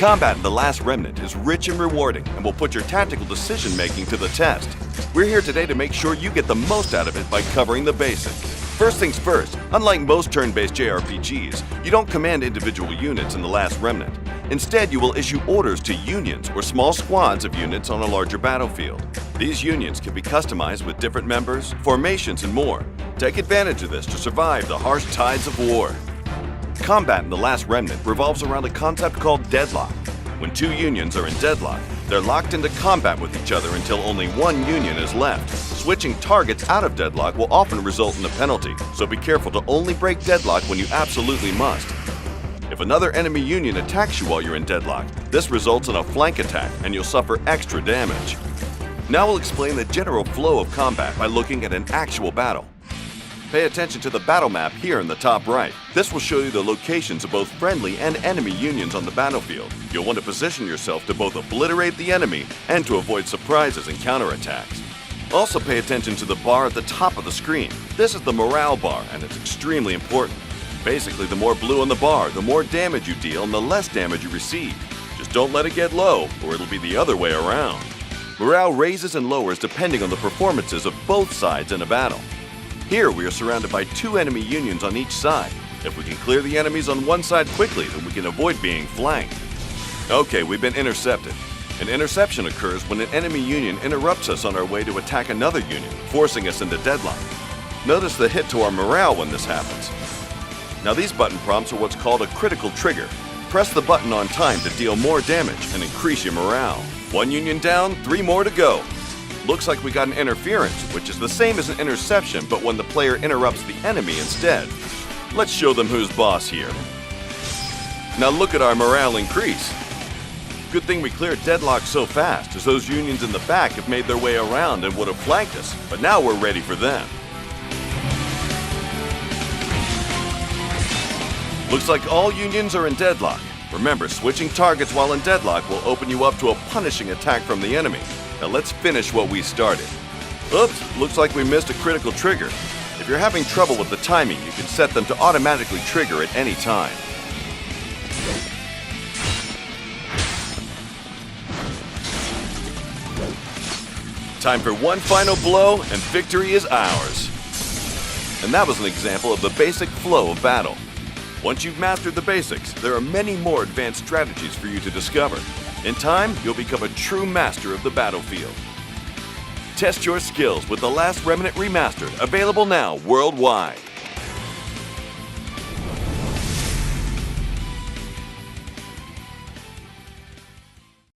Combat in The Last Remnant is rich and rewarding and will put your tactical decision-making to the test. We're here today to make sure you get the most out of it by covering the basics. First things first, unlike most turn-based JRPGs, you don't command individual units in The Last Remnant. Instead, you will issue orders to unions or small squads of units on a larger battlefield. These unions can be customized with different members, formations, and more. Take advantage of this to survive the harsh tides of war. Combat in The Last Remnant revolves around a concept called deadlock. When two unions are in deadlock, they're locked into combat with each other until only one union is left. Switching targets out of deadlock will often result in a penalty, so be careful to only break deadlock when you absolutely must. If another enemy union attacks you while you're in deadlock, this results in a flank attack and you'll suffer extra damage. Now we'll explain the general flow of combat by looking at an actual battle. Pay attention to the battle map here in the top right. This will show you the locations of both friendly and enemy unions on the battlefield. You'll want to position yourself to both obliterate the enemy and to avoid surprises and counterattacks. Also pay attention to the bar at the top of the screen. This is the morale bar and it's extremely important. Basically, the more blue on the bar, the more damage you deal and the less damage you receive. Just don't let it get low or it'll be the other way around. Morale raises and lowers depending on the performances of both sides in a battle. Here we are surrounded by two enemy unions on each side. If we can clear the enemies on one side quickly, then we can avoid being flanked. Okay, we've been intercepted. An interception occurs when an enemy union interrupts us on our way to attack another union, forcing us into deadlock. Notice the hit to our morale when this happens. Now these button prompts are what's called a critical trigger. Press the button on time to deal more damage and increase your morale. One union down, 3 more to go. Looks like we got an interference, which is the same as an interception, but when the player interrupts the enemy instead. Let's show them who's boss here. Now look at our morale increase. Good thing we cleared deadlock so fast, as those unions in the back have made their way around and would have flanked us, but now we're ready for them. Looks like all unions are in deadlock. Remember, switching targets while in deadlock will open you up to a punishing attack from the enemy. Now let's finish what we started. Oops, looks like we missed a critical trigger. If you're having trouble with the timing, you can set them to automatically trigger at any time. Time for one final blow and victory is ours. And that was an example of the basic flow of battle. Once you've mastered the basics, there are many more advanced strategies for you to discover. In time, you'll become a true master of the battlefield. Test your skills with The Last Remnant Remastered, available now worldwide.